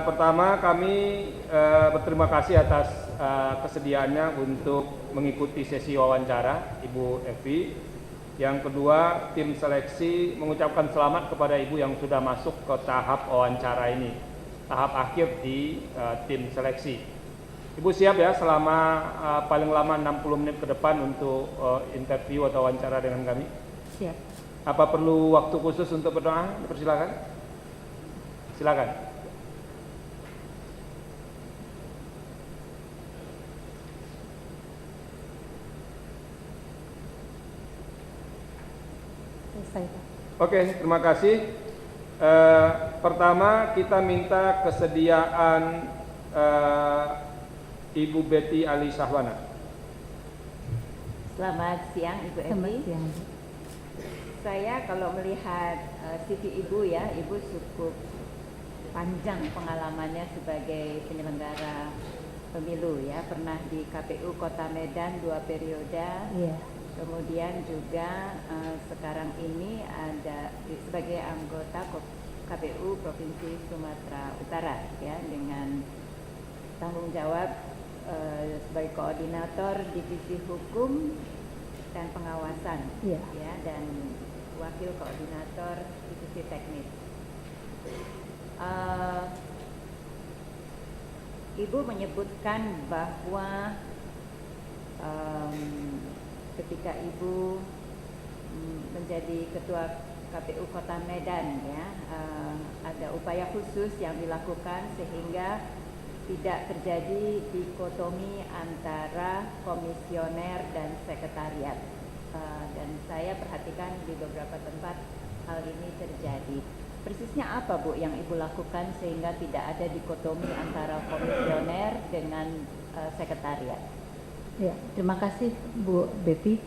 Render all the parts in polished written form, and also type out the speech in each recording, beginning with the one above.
Pertama kami berterima kasih atas kesediaannya untuk mengikuti sesi wawancara Ibu Evi. Yang kedua, tim seleksi mengucapkan selamat kepada Ibu yang sudah masuk ke tahap wawancara ini, tahap akhir di tim seleksi. Ibu siap ya selama paling lama 60 menit ke depan untuk interview atau wawancara dengan kami? Siap. Apa perlu waktu khusus untuk berdoa? Persilakan. Silakan. Oke, terima kasih. Pertama kita minta kesediaan Ibu Betty Ali Sahwana. Selamat siang Ibu Evi. Selamat siang. Saya kalau melihat CV Ibu ya, Ibu cukup panjang pengalamannya sebagai penyelenggara pemilu ya. Pernah di KPU Kota Medan 2 periode. Iya. Kemudian juga sekarang ini ada sebagai anggota KPU Provinsi Sumatera Utara ya, dengan tanggung jawab sebagai koordinator divisi hukum dan pengawasan ya, dan wakil koordinator divisi teknis. Ibu menyebutkan bahwa ketika Ibu menjadi ketua KPU Kota Medan ya, ada upaya khusus yang dilakukan sehingga tidak terjadi dikotomi antara komisioner dan sekretariat, dan saya perhatikan di beberapa tempat hal ini terjadi. Persisnya apa Bu yang Ibu lakukan sehingga tidak ada dikotomi antara komisioner dengan sekretariat? Ya, terima kasih Bu Betty.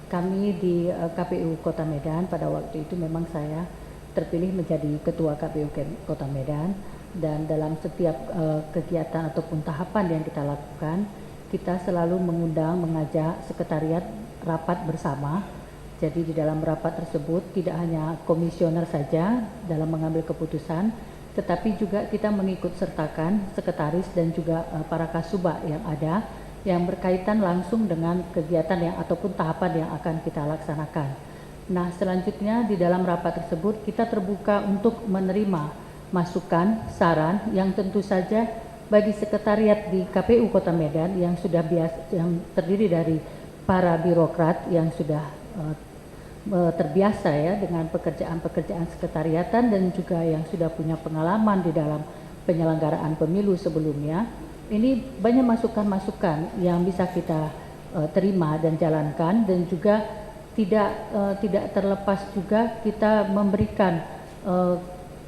Kami di KPU Kota Medan pada waktu itu memang saya terpilih menjadi ketua KPU Kota Medan, dan dalam setiap kegiatan ataupun tahapan yang kita lakukan, kita selalu mengajak sekretariat rapat bersama. Jadi di dalam rapat tersebut tidak hanya komisioner saja dalam mengambil keputusan, tetapi juga kita mengikut sertakan sekretaris dan juga para kasubag yang ada, yang berkaitan langsung dengan kegiatan yang ataupun tahapan yang akan kita laksanakan. Nah, selanjutnya di dalam rapat tersebut kita terbuka untuk menerima masukan, saran yang tentu saja bagi sekretariat di KPU Kota Medan yang sudah yang terdiri dari para birokrat yang sudah terbiasa ya dengan pekerjaan-pekerjaan sekretariatan dan juga yang sudah punya pengalaman di dalam penyelenggaraan pemilu sebelumnya. Ini banyak masukan-masukan yang bisa kita terima dan jalankan, dan juga tidak terlepas juga kita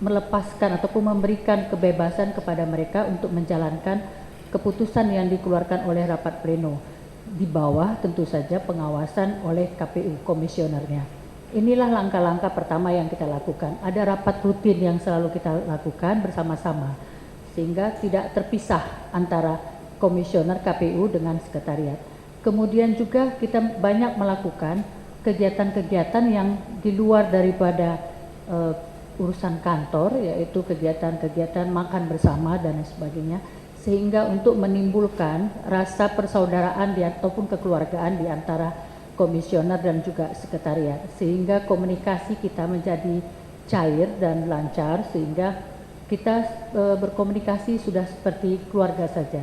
melepaskan ataupun memberikan kebebasan kepada mereka untuk menjalankan keputusan yang dikeluarkan oleh rapat pleno, di bawah tentu saja pengawasan oleh KPU komisionernya. Inilah langkah-langkah pertama yang kita lakukan. Ada rapat rutin yang selalu kita lakukan bersama-sama, sehingga tidak terpisah antara komisioner KPU dengan sekretariat. Kemudian juga kita banyak melakukan kegiatan-kegiatan yang di luar daripada urusan kantor, yaitu kegiatan-kegiatan makan bersama dan sebagainya, sehingga untuk menimbulkan rasa persaudaraan ataupun kekeluargaan di antara komisioner dan juga sekretariat, sehingga komunikasi kita menjadi cair dan lancar, sehingga kita berkomunikasi sudah seperti keluarga saja.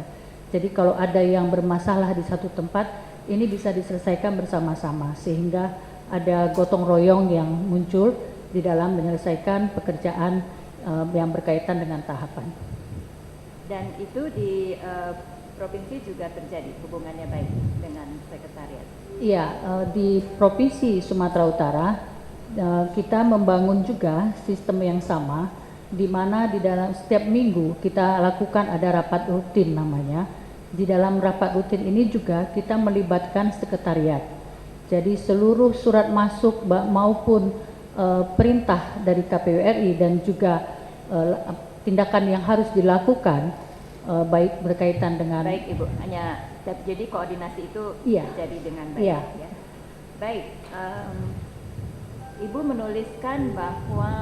Jadi kalau ada yang bermasalah di satu tempat, ini bisa diselesaikan bersama-sama, sehingga ada gotong royong yang muncul di dalam menyelesaikan pekerjaan yang berkaitan dengan tahapan. Dan itu di provinsi juga terjadi hubungannya baik dengan sekretariat? Iya, di Provinsi Sumatera Utara kita membangun juga sistem yang sama, di mana di dalam setiap minggu kita lakukan ada rapat rutin namanya. Di dalam rapat rutin ini juga kita melibatkan sekretariat. Jadi seluruh surat masuk maupun perintah dari KPU RI dan juga tindakan yang harus dilakukan baik berkaitan dengan. Baik Ibu, hanya jadi koordinasi itu terjadi dengan baik. Ya. Baik, Ibu menuliskan bahwa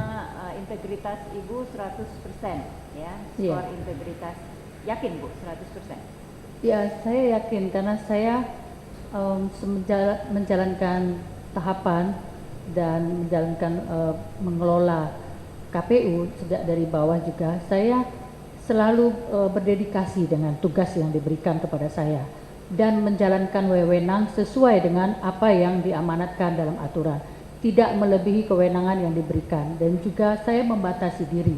integritas Ibu 100% ya, Iya. skor integritas. Yakin Bu 100%? Ya, saya yakin karena saya menjalankan tahapan dan menjalankan mengelola KPU sejak dari bawah juga. Saya selalu berdedikasi dengan tugas yang diberikan kepada saya dan menjalankan wewenang sesuai dengan apa yang diamanatkan dalam aturan, tidak melebihi kewenangan yang diberikan, dan juga saya membatasi diri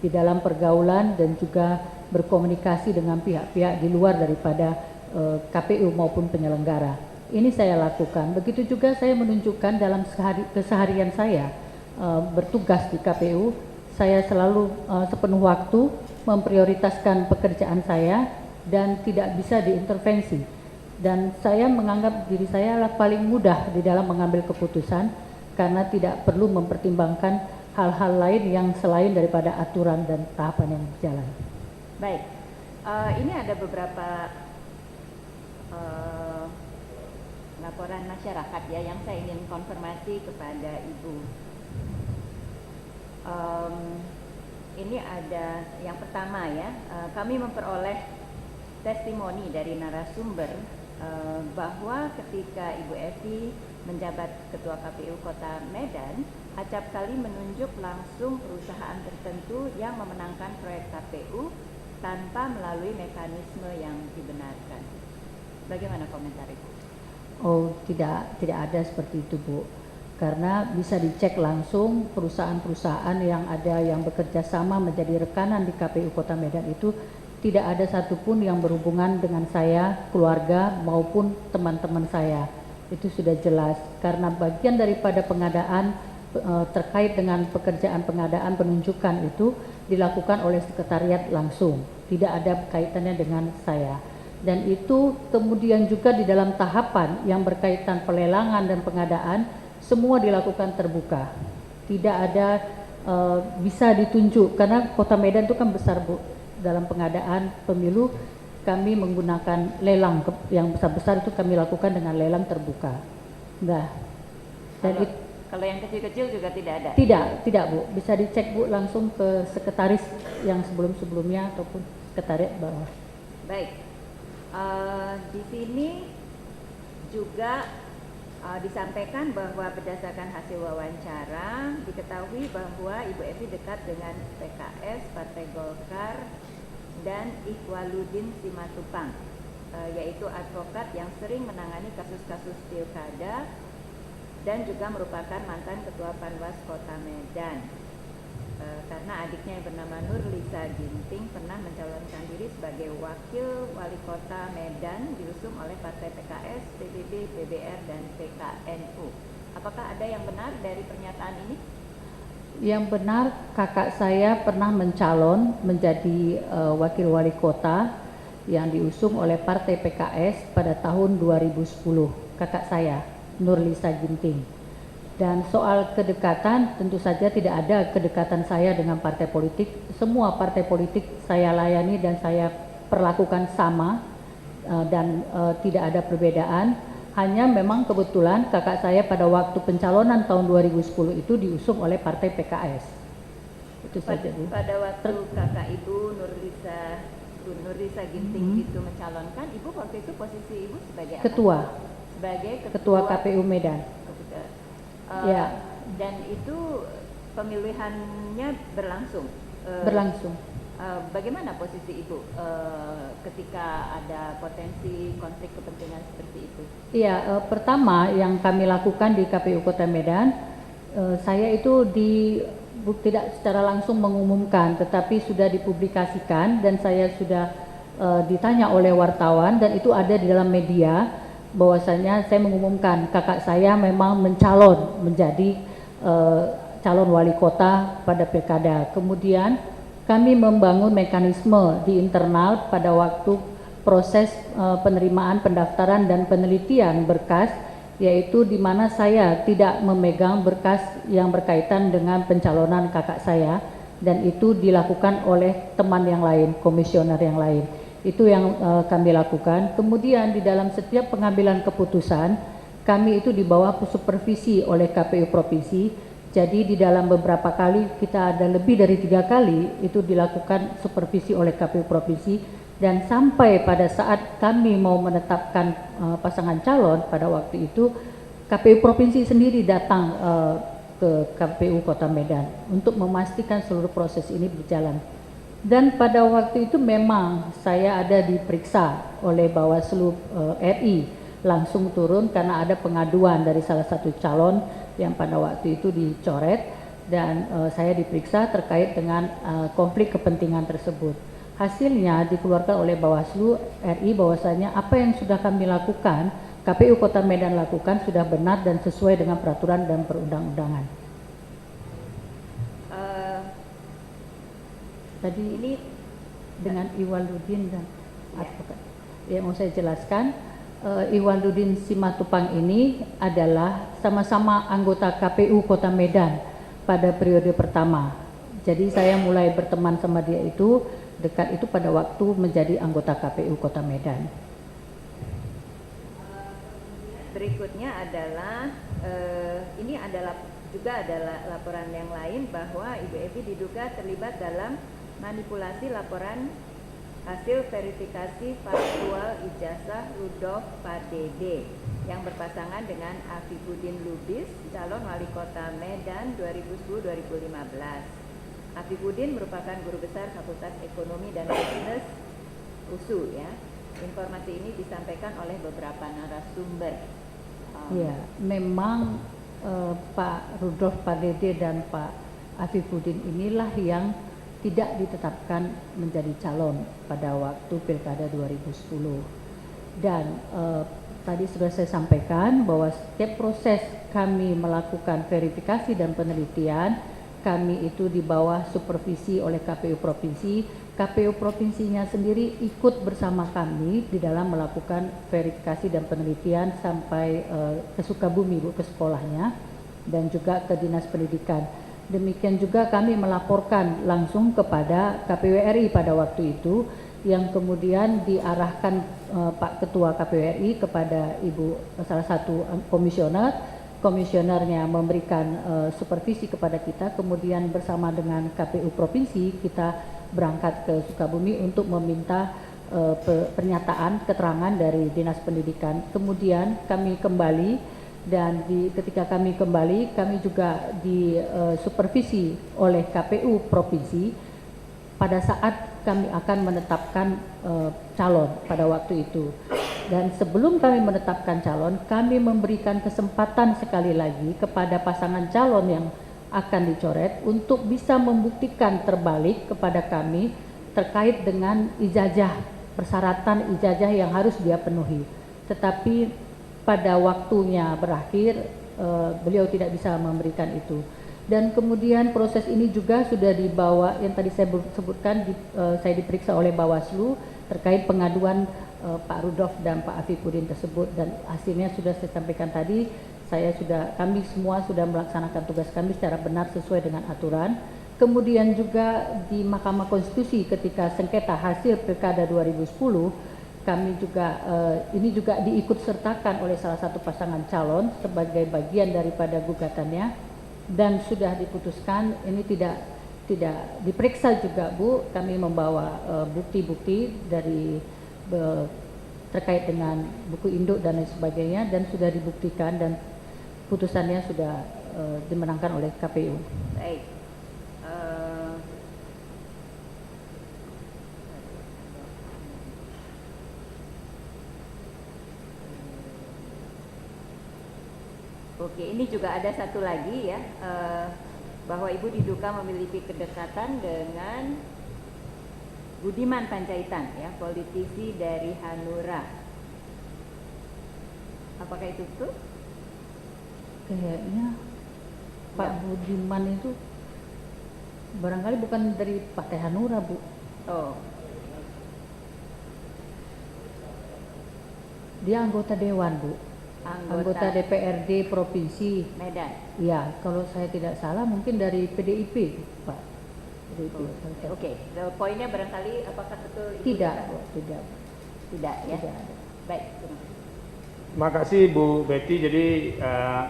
di dalam pergaulan dan juga berkomunikasi dengan pihak-pihak di luar daripada KPU maupun penyelenggara. Ini saya lakukan. Begitu juga saya menunjukkan dalam keseharian saya bertugas di KPU, saya selalu sepenuh waktu memprioritaskan pekerjaan saya dan tidak bisa diintervensi. Dan saya menganggap diri saya adalah paling mudah di dalam mengambil keputusan karena tidak perlu mempertimbangkan hal-hal lain yang selain daripada aturan dan tahapan yang berjalan. Baik, ini ada beberapa laporan masyarakat ya yang saya ingin konfirmasi kepada Ibu. Ini ada yang pertama ya, kami memperoleh testimoni dari narasumber bahwa ketika Ibu Evi menjabat Ketua KPU Kota Medan, acap kali menunjuk langsung perusahaan tertentu yang memenangkan proyek KPU tanpa melalui mekanisme yang dibenarkan. Bagaimana komentar Ibu? Oh, tidak ada seperti itu, Bu. Karena bisa dicek langsung perusahaan-perusahaan yang ada yang bekerja sama menjadi rekanan di KPU Kota Medan itu tidak ada satupun yang berhubungan dengan saya, keluarga maupun teman-teman saya. Itu sudah jelas karena bagian daripada pengadaan terkait dengan pekerjaan pengadaan penunjukan itu dilakukan oleh sekretariat langsung, tidak ada kaitannya dengan saya. Dan itu kemudian juga di dalam tahapan yang berkaitan pelelangan dan pengadaan semua dilakukan terbuka, tidak ada bisa ditunjuk karena Kota Medan itu kan besar, Bu. Dalam pengadaan pemilu kami menggunakan lelang yang besar-besar itu kami lakukan dengan lelang terbuka. Nah, dan kalau yang kecil-kecil juga tidak ada? Tidak Bu, bisa dicek Bu langsung ke sekretaris yang sebelum-sebelumnya ataupun sekretariat bawah. Baik, di sini juga disampaikan bahwa berdasarkan hasil wawancara diketahui bahwa Ibu Evi dekat dengan PKS, Partai Golkar, dan Ikhwaluddin Simatupang, yaitu advokat yang sering menangani kasus-kasus pilkada dan juga merupakan mantan Ketua Panwas Kota Medan. Karena adiknya yang bernama Nur Lisa Ginting pernah mencalonkan diri sebagai wakil wali kota Medan diusung oleh partai PKS, PBB, PBR, dan PKNU. Apakah ada yang benar dari pernyataan ini? Yang benar, kakak saya pernah mencalon menjadi wakil wali kota yang diusung oleh partai PKS pada tahun 2010. Kakak saya, Nur Lisa Ginting. Dan soal kedekatan, tentu saja tidak ada kedekatan saya dengan partai politik. Semua partai politik saya layani dan saya perlakukan sama dan tidak ada perbedaan. Hanya memang kebetulan kakak saya pada waktu pencalonan tahun 2010 itu diusung oleh partai PKS. Itu saja, Bu. Pada waktu kakak Ibu Nur Lisa Ginting itu mencalonkan, Ibu waktu itu posisi Ibu sebagai apa? Ketua. Sebagai Ketua KPU Medan. Ya. Dan itu pemilihannya berlangsung. Berlangsung. Bagaimana posisi Ibu ketika ada potensi konflik kepentingan seperti itu? Iya, pertama yang kami lakukan di KPU Kota Medan, saya itu tidak secara langsung mengumumkan, tetapi sudah dipublikasikan dan saya sudah ditanya oleh wartawan dan itu ada di dalam media. Bahwasanya saya mengumumkan kakak saya memang mencalon menjadi calon wali kota pada pilkada. Kemudian kami membangun mekanisme di internal pada waktu proses penerimaan pendaftaran dan penelitian berkas, yaitu di mana saya tidak memegang berkas yang berkaitan dengan pencalonan kakak saya dan itu dilakukan oleh teman yang lain, komisioner yang lain. Itu yang kami lakukan. Kemudian di dalam setiap pengambilan keputusan, kami itu di bawah supervisi oleh KPU Provinsi Jadi di dalam beberapa kali, kita ada lebih dari 3 kali itu dilakukan supervisi oleh KPU Provinsi, dan sampai pada saat kami mau menetapkan pasangan calon pada waktu itu, KPU Provinsi sendiri datang ke KPU Kota Medan untuk memastikan seluruh proses ini berjalan. Dan pada waktu itu memang saya ada diperiksa oleh Bawaslu RI, langsung turun karena ada pengaduan dari salah satu calon yang pada waktu itu dicoret, dan saya diperiksa terkait dengan konflik kepentingan tersebut. Hasilnya dikeluarkan oleh Bawaslu RI bahwasanya apa yang sudah kami lakukan, KPU Kota Medan lakukan sudah benar dan sesuai dengan peraturan dan perundang-undangan. Tadi ini dengan Iwaluddin dan advokat. Yang mau saya jelaskan, Iwaluddin Simatupang ini adalah sama-sama anggota KPU Kota Medan pada periode pertama. Jadi saya mulai berteman sama dia itu dekat itu pada waktu menjadi anggota KPU Kota Medan. Berikutnya adalah ini adalah laporan yang lain bahwa Ibu Evi diduga terlibat dalam manipulasi laporan hasil verifikasi faktual ijazah Rudolf Pardede yang berpasangan dengan Afifuddin Lubis, calon wali kota Medan 2010-2015. Afifuddin merupakan guru besar Fakultas Ekonomi dan Bisnis USU ya. Informasi ini disampaikan oleh beberapa narasumber. Ya, memang Pak Rudolf Pardede dan Pak Afifuddin inilah yang tidak ditetapkan menjadi calon pada waktu Pilkada 2010. Dan tadi sudah saya sampaikan bahwa setiap proses kami melakukan verifikasi dan penelitian, kami itu di bawah supervisi oleh KPU Provinsi. KPU Provinsinya sendiri ikut bersama kami di dalam melakukan verifikasi dan penelitian sampai ke Sukabumi, Bu, ke sekolahnya, dan juga ke Dinas Pendidikan. Demikian juga kami melaporkan langsung kepada KPU RI pada waktu itu, yang kemudian diarahkan Pak Ketua KPU RI kepada Ibu salah satu komisionernya memberikan supervisi kepada kita, kemudian bersama dengan KPU Provinsi kita berangkat ke Sukabumi untuk meminta pernyataan keterangan dari Dinas Pendidikan. Kemudian kami kembali, dan ketika kami kembali, kami juga disupervisi oleh KPU Provinsi pada saat kami akan menetapkan calon pada waktu itu. Dan sebelum kami menetapkan calon, kami memberikan kesempatan sekali lagi kepada pasangan calon yang akan dicoret untuk bisa membuktikan terbalik kepada kami terkait dengan ijazah, persyaratan ijazah yang harus dia penuhi. Tetapi pada waktunya berakhir, beliau tidak bisa memberikan itu. Dan kemudian proses ini juga sudah dibawa, yang tadi saya sebutkan, saya diperiksa oleh Bawaslu terkait pengaduan Pak Rudolf dan Pak Afifuddin tersebut, dan hasilnya sudah saya sampaikan tadi. Kami semua sudah melaksanakan tugas kami secara benar sesuai dengan aturan. Kemudian juga di Mahkamah Konstitusi ketika sengketa hasil Pilkada 2010, kami juga ini juga diikut sertakan oleh salah satu pasangan calon sebagai bagian daripada gugatannya, dan sudah diputuskan ini tidak diperiksa juga, Bu. Kami membawa bukti-bukti dari terkait dengan buku induk dan lain sebagainya, dan sudah dibuktikan dan putusannya sudah dimenangkan oleh KPU. Baik. Oke, ini juga ada satu lagi ya, bahwa Ibu diduga memiliki kedekatan dengan Budiman Panjaitan ya, politisi dari Hanura. Apakah itu betul? Kayaknya Pak Budiman itu barangkali bukan dari Partai Hanura, Bu. Oh. Dia anggota dewan, Bu. Anggota DPRD Provinsi Medan. Ya, kalau saya tidak salah mungkin dari PDIP, Pak. PDIP. Oke. Poinnya barangkali apakah betul itu? Tidak, Bu, tidak. Tidak ya. Tidak ada. Baik. Terima kasih Bu Betty. Jadi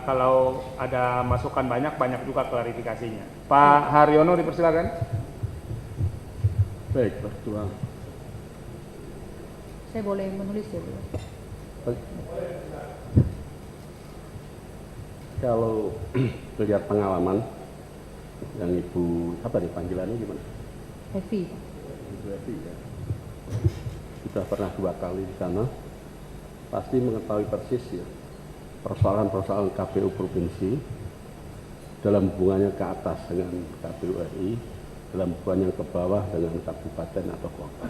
kalau ada masukan banyak juga klarifikasinya. Pak Haryono dipersilakan. Baik, Pak Ketua. Saya boleh menulis ya, Bu? Kalau melihat pengalaman yang Ibu, apa nih panggilannya gimana? Evi. Ibu Evi ya. Sudah pernah 2 kali di sana, pasti mengetahui persis ya persoalan-persoalan KPU Provinsi dalam hubungannya ke atas dengan KPU RI, dalam hubungannya ke bawah dengan kabupaten atau kota.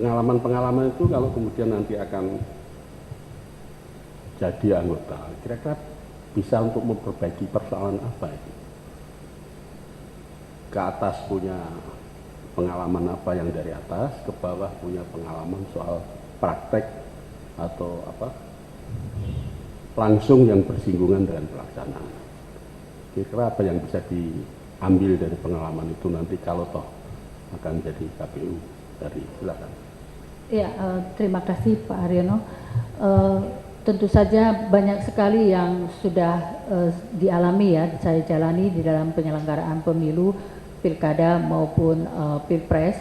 Pengalaman-pengalaman itu kalau kemudian nanti akan jadi anggota, kira-kira bisa untuk memperbaiki persoalan apa itu? Ke atas punya pengalaman apa yang dari atas, ke bawah punya pengalaman soal praktek atau apa langsung yang bersinggungan dengan pelaksanaan. Kira-kira apa yang bisa diambil dari pengalaman itu nanti kalau toh akan jadi KPU dari, silakan. Ya, terima kasih Pak Haryono. Tentu saja banyak sekali yang sudah dialami ya, saya jalani di dalam penyelenggaraan pemilu, pilkada maupun pilpres.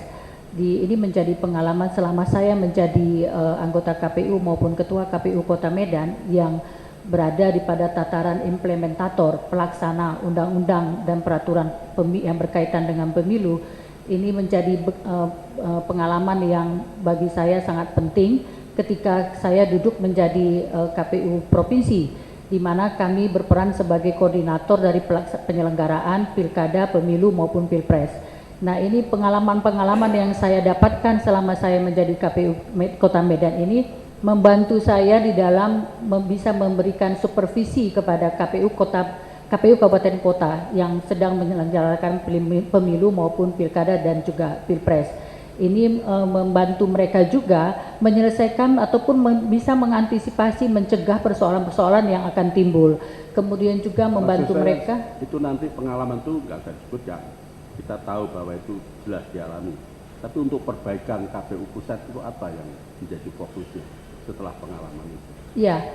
Ini menjadi pengalaman selama saya menjadi anggota KPU maupun ketua KPU Kota Medan yang berada di pada tataran implementator, pelaksana undang-undang dan peraturan yang berkaitan dengan pemilu. Ini menjadi pengalaman yang bagi saya sangat penting ketika saya duduk menjadi KPU Provinsi, di mana kami berperan sebagai koordinator dari penyelenggaraan pilkada, pemilu maupun pilpres. Nah, ini pengalaman-pengalaman yang saya dapatkan selama saya menjadi KPU Kota Medan ini membantu saya di dalam bisa memberikan supervisi kepada KPU Kabupaten Kota yang sedang menyelenggarakan pemilu maupun pilkada dan juga pilpres. Ini membantu mereka juga menyelesaikan ataupun bisa mengantisipasi, mencegah persoalan-persoalan yang akan timbul. Kemudian juga membantu mereka. Itu nanti pengalaman itu nggak usah disebut ya, kita tahu bahwa itu jelas dialami. Tapi untuk perbaikan KPU pusat itu apa yang menjadi fokusnya setelah pengalaman itu? Ya,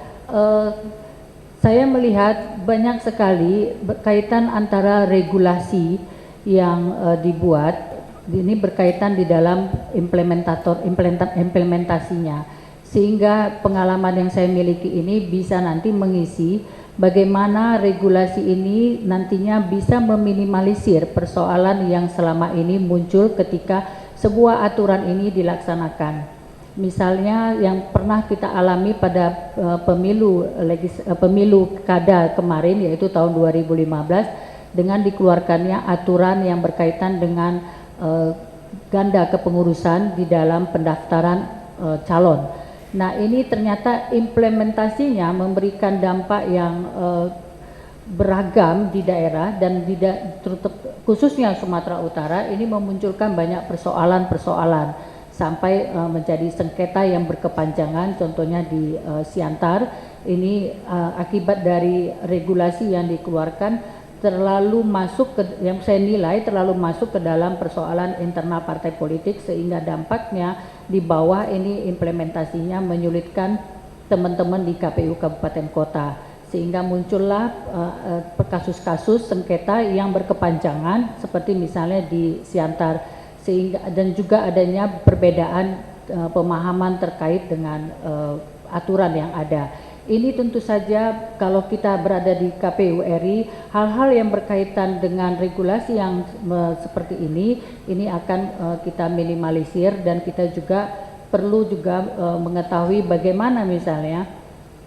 saya melihat banyak sekali kaitan antara regulasi yang dibuat, ini berkaitan di dalam implementasinya, sehingga pengalaman yang saya miliki ini bisa nanti mengisi bagaimana regulasi ini nantinya bisa meminimalisir persoalan yang selama ini muncul ketika sebuah aturan ini dilaksanakan. Misalnya yang pernah kita alami pada pemilu kada kemarin, yaitu tahun 2015, dengan dikeluarkannya aturan yang berkaitan dengan ganda kepengurusan di dalam pendaftaran calon. Nah, ini ternyata implementasinya memberikan dampak yang beragam di daerah dan khususnya Sumatera Utara. Ini memunculkan banyak persoalan-persoalan sampai menjadi sengketa yang berkepanjangan, contohnya di Siantar. Ini akibat dari regulasi yang dikeluarkan terlalu masuk ke, yang saya nilai terlalu masuk ke dalam persoalan internal partai politik, sehingga dampaknya di bawah ini implementasinya menyulitkan teman-teman di KPU Kabupaten Kota, sehingga muncullah kasus-kasus sengketa yang berkepanjangan seperti misalnya di Siantar, sehingga dan juga adanya perbedaan pemahaman terkait dengan aturan yang ada. Ini tentu saja kalau kita berada di KPU RI, hal-hal yang berkaitan dengan regulasi yang seperti ini akan kita minimalisir, dan kita juga perlu juga mengetahui bagaimana misalnya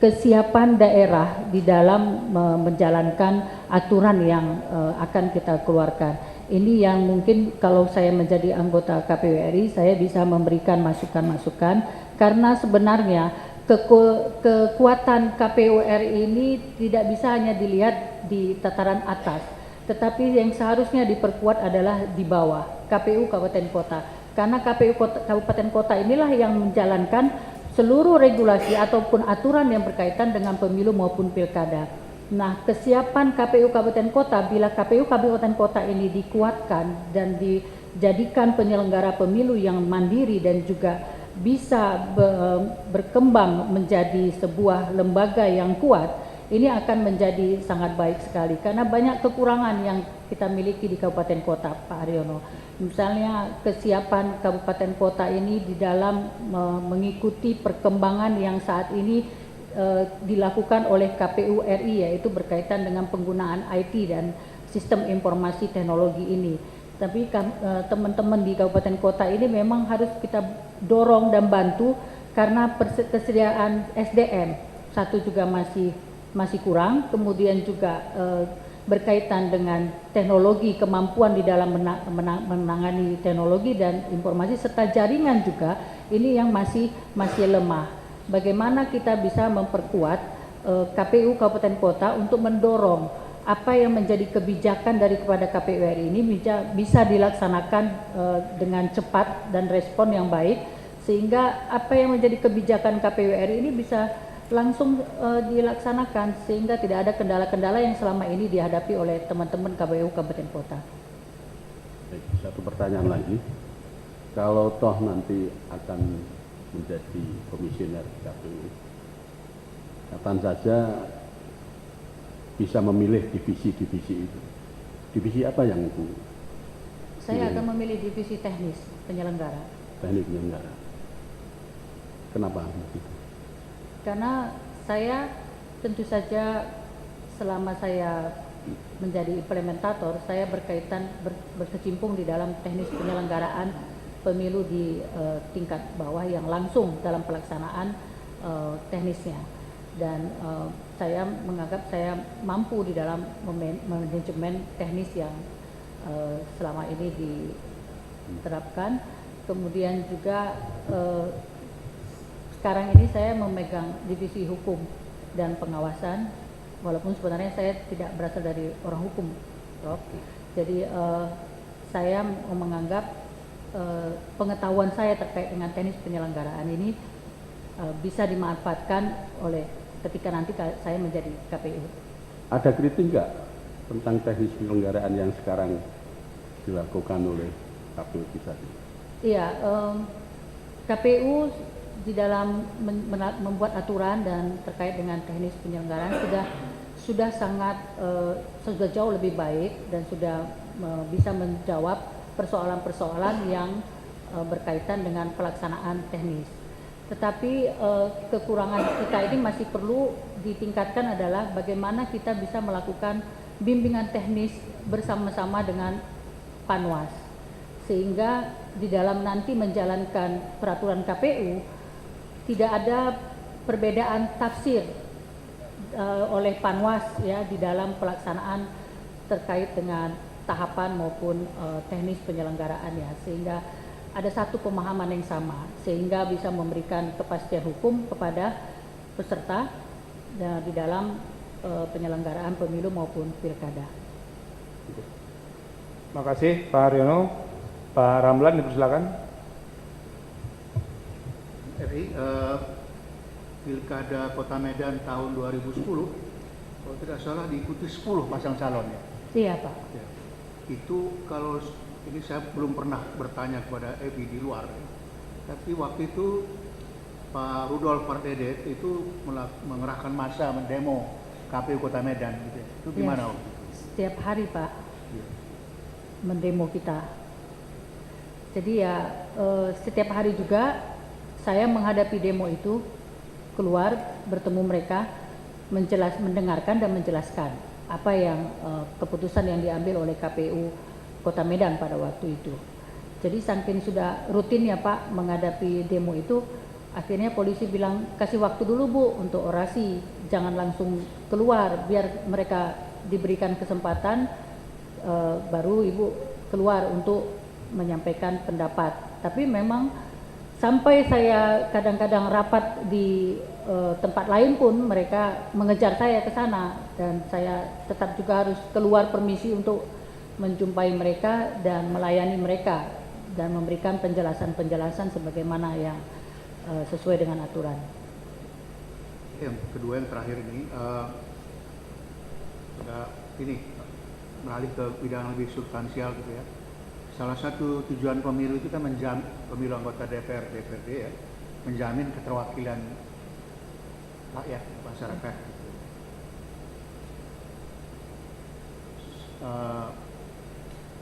kesiapan daerah di dalam menjalankan aturan yang akan kita keluarkan. Ini yang mungkin kalau saya menjadi anggota KPU RI, saya bisa memberikan masukan-masukan, karena sebenarnya kekuatan KPU RI ini tidak bisa hanya dilihat di tataran atas, tetapi yang seharusnya diperkuat adalah di bawah, KPU Kabupaten Kota. Karena KPU Kabupaten Kota inilah yang menjalankan seluruh regulasi ataupun aturan yang berkaitan dengan pemilu maupun pilkada. Nah, kesiapan KPU Kabupaten Kota, bila KPU Kabupaten Kota ini dikuatkan dan dijadikan penyelenggara pemilu yang mandiri dan juga bisa berkembang menjadi sebuah lembaga yang kuat, ini akan menjadi sangat baik sekali karena banyak kekurangan yang kita miliki di kabupaten kota, Pak Haryono. Misalnya kesiapan kabupaten kota ini di dalam mengikuti perkembangan yang saat ini dilakukan oleh KPU RI, yaitu berkaitan dengan penggunaan IT dan sistem informasi teknologi ini. Tapi teman-teman di kabupaten kota ini memang harus kita dorong dan bantu karena kesediaan SDM satu juga masih kurang, kemudian juga berkaitan dengan teknologi, kemampuan di dalam menangani teknologi dan informasi serta jaringan juga ini yang masih lemah. Bagaimana kita bisa memperkuat KPU Kabupaten Kota untuk mendorong apa yang menjadi kebijakan daripada KPU RI ini bisa dilaksanakan dengan cepat dan respon yang baik, sehingga apa yang menjadi kebijakan KPU RI ini bisa langsung dilaksanakan sehingga tidak ada kendala-kendala yang selama ini dihadapi oleh teman-teman KPU Kabupaten Kota. Baik, satu pertanyaan lagi, kalau toh nanti akan menjadi komisioner KPU, kapan saja bisa memilih divisi-divisi itu. Divisi apa yang Bu? Saya akan memilih divisi teknis penyelenggara. Teknik penyelenggara. Kenapa begitu? Karena saya tentu saja selama saya menjadi implementator, saya berkecimpung di dalam teknis penyelenggaraan pemilu di tingkat bawah yang langsung dalam pelaksanaan teknisnya. Dan saya menganggap saya mampu di dalam manajemen teknis yang selama ini diterapkan. Kemudian juga sekarang ini saya memegang divisi hukum dan pengawasan, walaupun sebenarnya saya tidak berasal dari orang hukum, Prof. Jadi saya menganggap pengetahuan saya terkait dengan teknis penyelenggaraan ini bisa dimanfaatkan oleh ketika nanti saya menjadi KPU. Ada kritik nggak tentang teknis penyelenggaraan yang sekarang dilakukan oleh KPU kita? Iya, KPU di dalam membuat aturan dan terkait dengan teknis penyelenggaraan sudah jauh lebih baik dan sudah bisa menjawab persoalan-persoalan yang berkaitan dengan pelaksanaan teknis. Tetapi kekurangan kita ini masih perlu ditingkatkan adalah bagaimana kita bisa melakukan bimbingan teknis bersama-sama dengan Panwas, sehingga di dalam nanti menjalankan peraturan KPU tidak ada perbedaan tafsir oleh Panwas ya di dalam pelaksanaan terkait dengan tahapan maupun teknis penyelenggaraannya, sehingga ada satu pemahaman yang sama sehingga bisa memberikan kepastian hukum kepada peserta di dalam penyelenggaraan pemilu maupun pilkada. Terima kasih Pak Haryono. Pak Ramlan dipersilakan. Pilkada Kota Medan tahun 2010, kalau tidak salah diikuti 10 pasang calon ya. Iya Pak. Ya. Itu kalau ini saya belum pernah bertanya kepada Evi di luar, tapi waktu itu Pak Rudolf Pardedet itu mengerahkan massa mendemo KPU Kota Medan gitu. Itu gimana? Ya, setiap hari Pak ya. Mendemo kita. Jadi ya setiap hari juga saya menghadapi demo itu, keluar bertemu mereka, mendengarkan dan menjelaskan apa yang keputusan yang diambil oleh KPU Kota Medan pada waktu itu. Jadi saking sudah rutin ya Pak menghadapi demo itu, akhirnya polisi bilang kasih waktu dulu Bu untuk orasi, jangan langsung keluar, biar mereka diberikan kesempatan baru Ibu keluar untuk menyampaikan pendapat. Tapi memang sampai saya kadang-kadang rapat di tempat lain pun mereka mengejar saya ke sana, dan saya tetap juga harus keluar permisi untuk menjumpai mereka dan melayani mereka dan memberikan penjelasan-penjelasan sebagaimana yang sesuai dengan aturan. Yang kedua, yang terakhir ini beralih ke bidang lebih substansial gitu ya. salah satu tujuan pemilu itu kan menjamin pemilu anggota DPR, DPRD ya, menjamin keterwakilan rakyat masyarakat.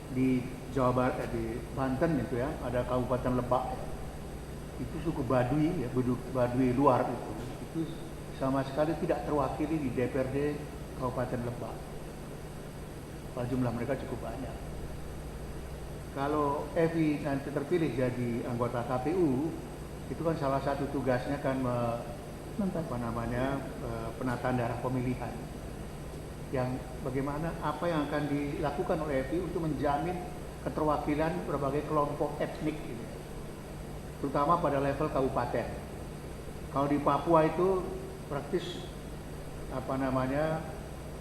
Di Jawa Barat, di Banten itu ya, ada Kabupaten Lebak. Itu suku Baduy ya, Baduy luar itu sama sekali tidak terwakili di DPRD Kabupaten Lebak. Jumlah mereka cukup banyak. Kalau Evi nanti terpilih jadi anggota KPU, itu kan salah satu tugasnya kan penataan daerah pemilihan. Yang bagaimana apa yang akan dilakukan oleh Evi untuk menjamin keterwakilan berbagai kelompok etnik ini, terutama pada level kabupaten. Kalau di Papua itu praktis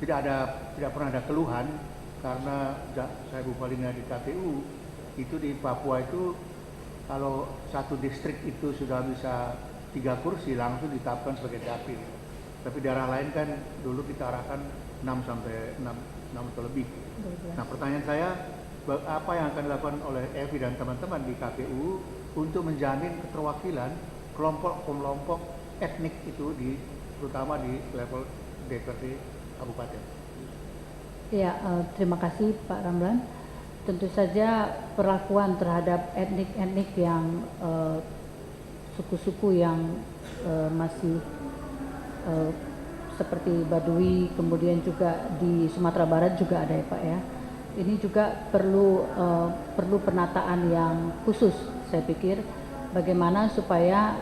tidak pernah ada keluhan, karena saya Bupalinya di KPU itu di Papua itu kalau satu distrik itu sudah bisa 3 kursi langsung ditetapkan sebagai dapil. Tapi daerah lain kan dulu kita arahkan 6 atau lebih. Nah, pertanyaan saya, apa yang akan dilakukan oleh Evi dan teman-teman di KPU untuk menjamin keterwakilan kelompok-kelompok etnik itu terutama di level DPRD kabupaten? Ya, terima kasih Pak Ramlan. Tentu saja perlakuan terhadap etnik-etnik yang suku-suku yang masih seperti Baduy, kemudian juga di Sumatera Barat juga ada ya Pak ya. Ini juga perlu penataan yang khusus, saya pikir, bagaimana supaya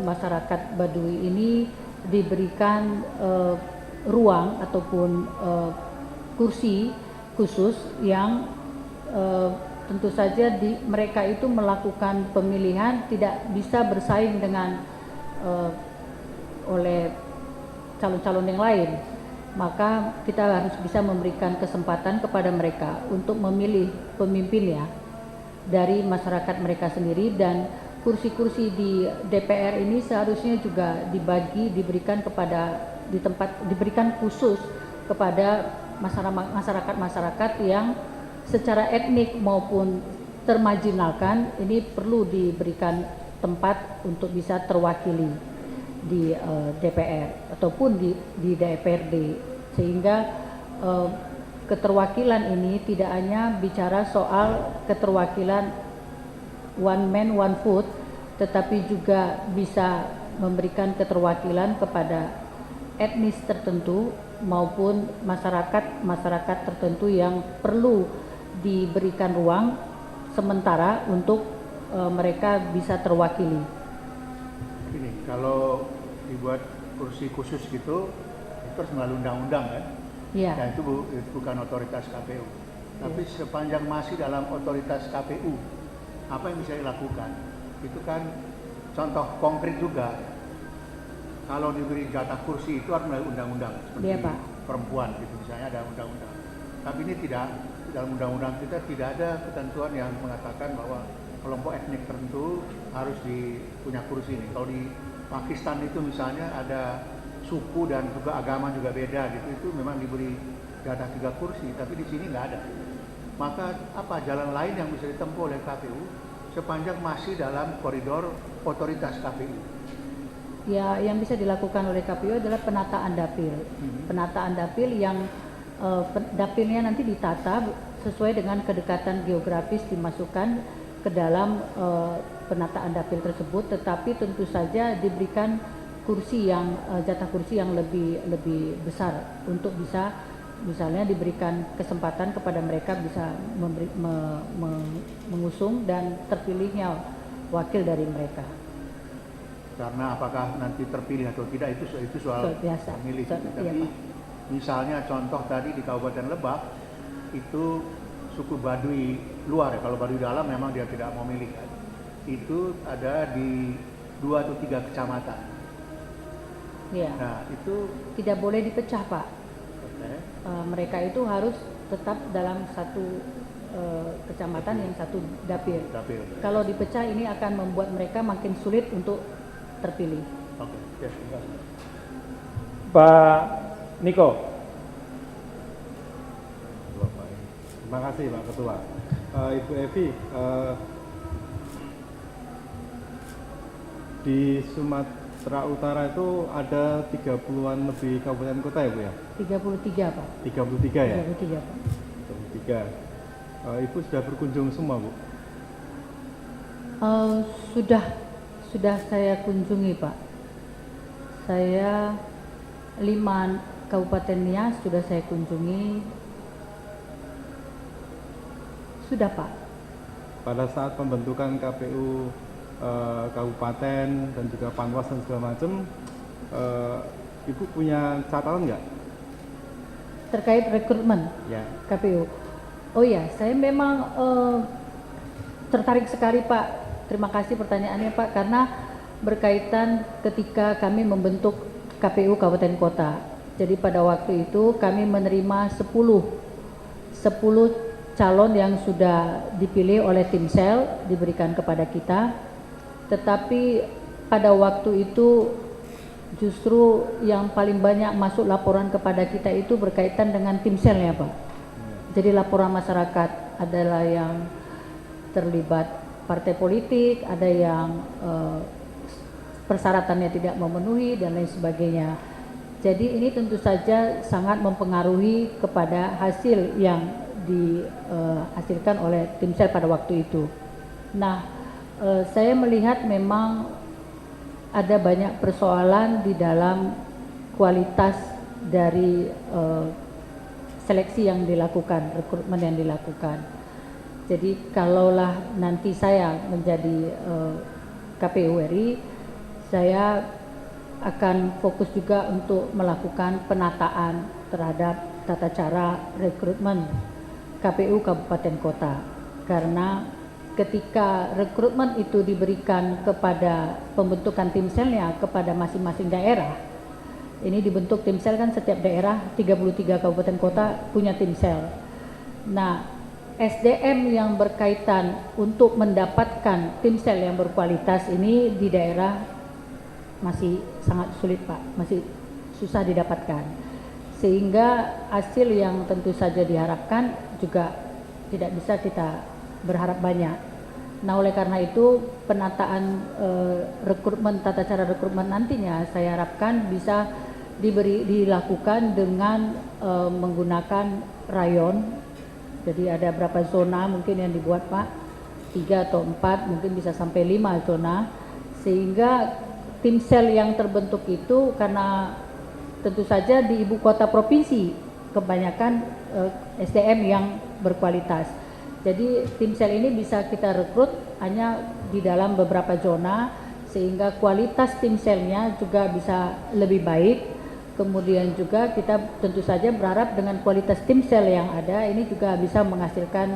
masyarakat Baduy ini diberikan ruang ataupun kursi khusus yang tentu saja mereka itu melakukan pemilihan tidak bisa bersaing dengan oleh calon-calon yang lain. Maka kita harus bisa memberikan kesempatan kepada mereka untuk memilih pemimpinnya dari masyarakat mereka sendiri, dan kursi-kursi di DPR ini seharusnya juga diberikan khusus kepada masyarakat yang secara etnik maupun termarginalkan. Ini perlu diberikan tempat untuk bisa terwakili di DPR ataupun di DPRD, sehingga keterwakilan ini tidak hanya bicara soal keterwakilan one man one vote, tetapi juga bisa memberikan keterwakilan kepada etnis tertentu maupun masyarakat tertentu yang perlu diberikan ruang sementara untuk mereka bisa terwakili. Ini kalau dibuat kursi khusus gitu, itu harus melalui undang-undang kan? Iya. Dan itu bukan otoritas KPU. Tapi sepanjang masih dalam otoritas KPU, apa yang bisa dilakukan? Itu kan contoh konkret juga. Kalau diberi jatah kursi itu harus melalui undang-undang, seperti Pak. Perempuan gitu misalnya ada undang-undang. Tapi ini tidak, dalam undang-undang kita tidak ada ketentuan yang mengatakan bahwa kelompok etnik tertentu harus punya kursi ini. Kalau di Pakistan itu misalnya ada suku dan juga agama juga beda gitu, itu memang diberi jatah 3 kursi, tapi di sini nggak ada. Maka apa jalan lain yang bisa ditempuh oleh KPU sepanjang masih dalam koridor otoritas KPU? Ya, yang bisa dilakukan oleh KPU adalah penataan dapil. Penataan dapil yang dapilnya nanti ditata sesuai dengan kedekatan geografis, dimasukkan ke dalam penataan dapil tersebut, tetapi tentu saja diberikan kursi yang jatah kursi yang lebih besar untuk bisa misalnya diberikan kesempatan kepada mereka bisa mengusung dan terpilihnya wakil dari mereka. Karena apakah nanti terpilih atau tidak itu soal pemilih. Tapi misalnya contoh tadi di Kabupaten Lebak itu suku Baduy luar ya, kalau Baduy dalam memang dia tidak mau milih kan. Itu ada di 2 atau 3 kecamatan. Ya. Nah itu tidak boleh dipecah Pak. Okay. Mereka itu harus tetap dalam satu kecamatan yang satu dapil. Kalau dipecah ini akan membuat mereka makin sulit untuk terpilih. Oke, yes, Pak Niko. Terima kasih Pak Ketua. Ibu Evi, di Sumatera Utara itu ada 30-an lebih kabupaten kota ya Bu ya? 33 Pak. 33 ya? 33 Pak. 33. Ibu sudah berkunjung semua Bu? Sudah saya kunjungi Pak. Saya 5 kabupatennya sudah saya kunjungi. Sudah Pak. Pada saat pembentukan KPU kabupaten dan juga Panwas dan segala macam, Ibu punya catatan nggak? Terkait rekrutmen Ya. KPU. Oh ya, saya memang tertarik sekali Pak. Terima kasih pertanyaannya Pak, karena berkaitan ketika kami membentuk KPU Kabupaten Kota. Jadi pada waktu itu kami menerima 10 calon yang sudah dipilih oleh Timsel, diberikan kepada kita. Tetapi pada waktu itu justru yang paling banyak masuk laporan kepada kita itu berkaitan dengan Timselnya Pak. Jadi laporan masyarakat adalah yang terlibat partai politik, ada yang persyaratannya tidak memenuhi dan lain sebagainya. Jadi ini tentu saja sangat mempengaruhi kepada hasil yang dihasilkan oleh Timsel pada waktu itu. Nah, saya melihat memang ada banyak persoalan di dalam kualitas dari seleksi yang dilakukan, rekrutmen yang dilakukan. Jadi kalaulah nanti saya menjadi KPU RI, saya akan fokus juga untuk melakukan penataan terhadap tata cara rekrutmen KPU Kabupaten Kota. Karena ketika rekrutmen itu diberikan kepada pembentukan timselnya kepada masing-masing daerah, ini dibentuk timsel kan setiap daerah 33 kabupaten kota punya timsel. Nah, SDM yang berkaitan untuk mendapatkan timsel yang berkualitas ini di daerah masih sangat sulit Pak, masih susah didapatkan. Sehingga hasil yang tentu saja diharapkan juga tidak bisa kita berharap banyak. Nah, oleh karena itu penataan rekrutmen, tata cara rekrutmen nantinya saya harapkan bisa dilakukan dengan menggunakan rayon. Jadi ada berapa zona mungkin yang dibuat Pak, 3 atau 4, mungkin bisa sampai 5 zona, sehingga timsel yang terbentuk itu karena tentu saja di ibu kota provinsi kebanyakan SDM yang berkualitas. Jadi timsel ini bisa kita rekrut hanya di dalam beberapa zona sehingga kualitas timselnya juga bisa lebih baik. Kemudian juga kita tentu saja berharap dengan kualitas timsel yang ada ini juga bisa menghasilkan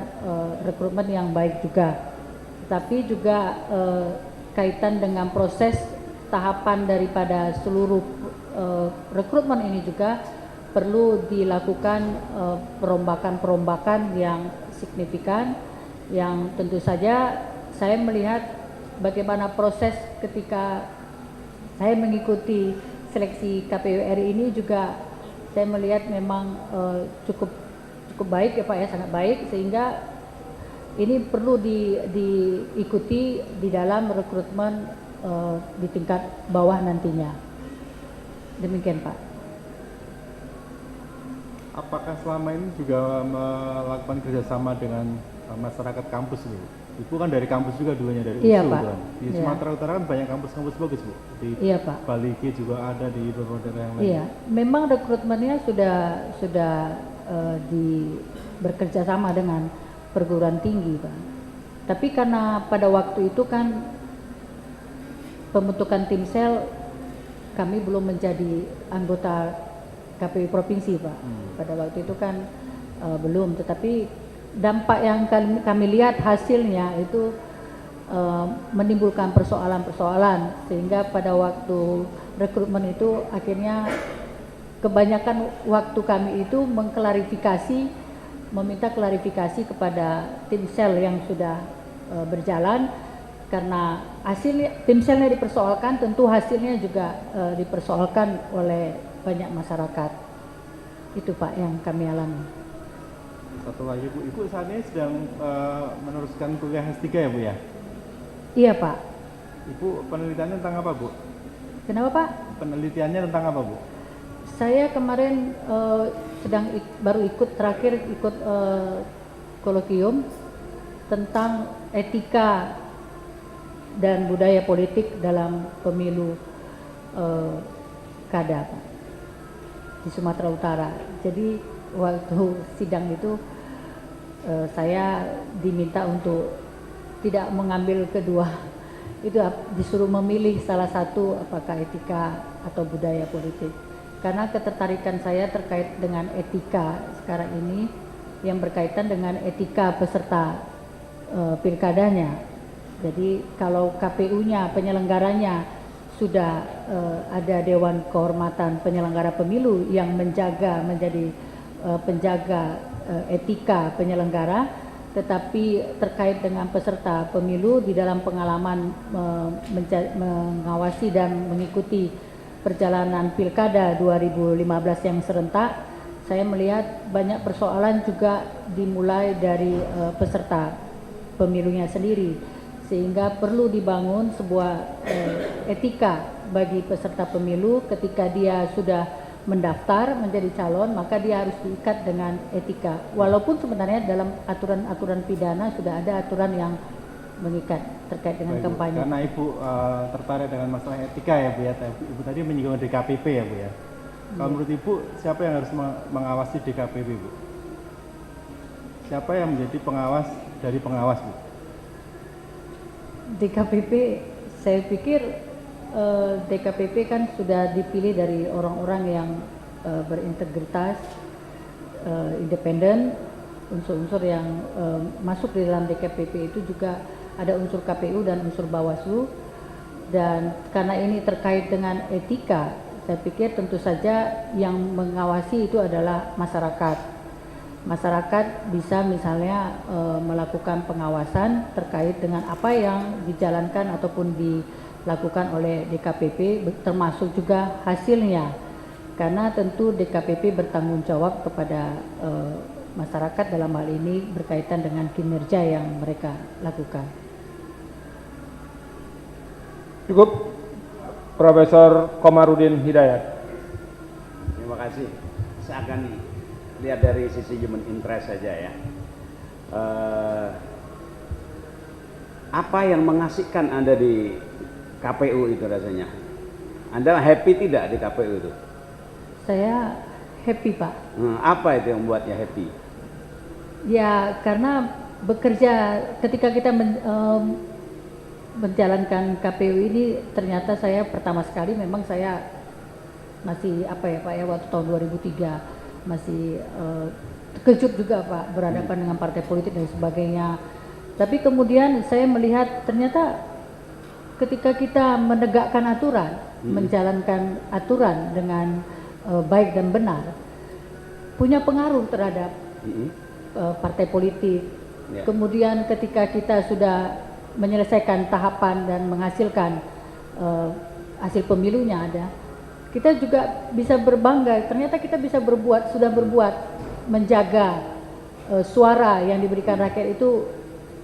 rekrutmen yang baik juga. Tapi juga kaitan dengan proses tahapan daripada seluruh rekrutmen ini juga perlu dilakukan perombakan-perombakan yang signifikan, yang tentu saja saya melihat bagaimana proses ketika saya mengikuti seleksi KPU RI ini juga saya melihat memang cukup baik ya Pak ya, sangat baik, sehingga ini perlu diikuti di dalam rekrutmen di tingkat bawah nantinya. Demikian Pak. Apakah selama ini juga melakukan kerjasama dengan masyarakat kampus Bu? Ibu kan dari kampus juga dulunya, dari Iya, USU Pak. kan. Di Sumatera Utara kan banyak kampus-kampus bagus Bu. Di Iya Pak. Bali juga ada, di beberapa daerah yang lain. Iya, memang rekrutmennya sudah bekerja sama dengan perguruan tinggi Pak. Tapi karena pada waktu itu kan pembentukan timsel kami belum menjadi anggota KPU provinsi Pak. Pada waktu itu kan belum, tetapi dampak yang kami lihat hasilnya itu menimbulkan persoalan-persoalan, sehingga pada waktu rekrutmen itu akhirnya kebanyakan waktu kami itu meminta klarifikasi kepada timsel yang sudah berjalan, karena hasilnya timselnya dipersoalkan, tentu hasilnya juga dipersoalkan oleh banyak masyarakat. Itu Pak yang kami alami. Satu lagi Bu, Ibu saat ini sedang meneruskan kuliah S3 ya Bu ya? Iya Pak. Ibu penelitiannya tentang apa Bu? Kenapa Pak? Penelitiannya tentang apa Bu? Saya kemarin baru terakhir ikut kolokium tentang etika dan budaya politik dalam pemilu kada Pak, di Sumatera Utara. Jadi waktu sidang itu saya diminta untuk tidak mengambil kedua, itu disuruh memilih salah satu, apakah etika atau budaya politik. Karena ketertarikan saya terkait dengan etika sekarang ini yang berkaitan dengan etika peserta pilkadanya. Jadi kalau KPU-nya, penyelenggaranya sudah ada Dewan Kehormatan Penyelenggara Pemilu yang menjadi penjaga etika penyelenggara, tetapi terkait dengan peserta pemilu di dalam pengalaman mengawasi dan mengikuti perjalanan pilkada 2015 yang serentak, saya melihat banyak persoalan juga dimulai dari peserta pemilunya sendiri, sehingga perlu dibangun sebuah etika bagi peserta pemilu. Ketika dia sudah mendaftar menjadi calon, maka dia harus diikat dengan etika. Walaupun sebenarnya dalam aturan-aturan pidana sudah ada aturan yang mengikat terkait dengan kampanye. Karena Ibu tertarik dengan masalah etika ya Bu ya. Ibu tadi menyinggung DKPP ya Bu ya. Kalau menurut Ibu, siapa yang harus mengawasi DKPP Bu? Siapa yang menjadi pengawas dari pengawas Bu? DKPP, saya pikir DKPP kan sudah dipilih dari orang-orang yang berintegritas, independen. Unsur-unsur yang masuk di dalam DKPP itu juga ada unsur KPU dan unsur Bawaslu, dan karena ini terkait dengan etika, saya pikir tentu saja yang mengawasi itu adalah masyarakat. Masyarakat bisa misalnya melakukan pengawasan terkait dengan apa yang dijalankan ataupun dilakukan oleh DKPP, termasuk juga hasilnya, karena tentu DKPP bertanggung jawab kepada masyarakat dalam hal ini berkaitan dengan kinerja yang mereka lakukan. Cukup, Profesor Komarudin Hidayat. Terima kasih. Saya akan lihat dari sisi human interest saja ya. Apa yang mengasihkan Anda di KPU itu rasanya? Anda happy tidak di KPU itu? Saya happy Pak. Apa itu yang membuatnya happy? Ya karena bekerja ketika kita menjalankan KPU ini, ternyata saya pertama sekali memang saya masih apa ya Pak ya, waktu tahun 2003 masih terkejut juga Pak berhadapan dengan partai politik dan sebagainya. Tapi kemudian saya melihat ternyata ketika kita menegakkan aturan, menjalankan aturan dengan baik dan benar, punya pengaruh terhadap partai politik. Kemudian ketika kita sudah menyelesaikan tahapan dan menghasilkan hasil pemilunya ada, kita juga bisa berbangga, ternyata kita bisa sudah berbuat menjaga suara yang diberikan rakyat itu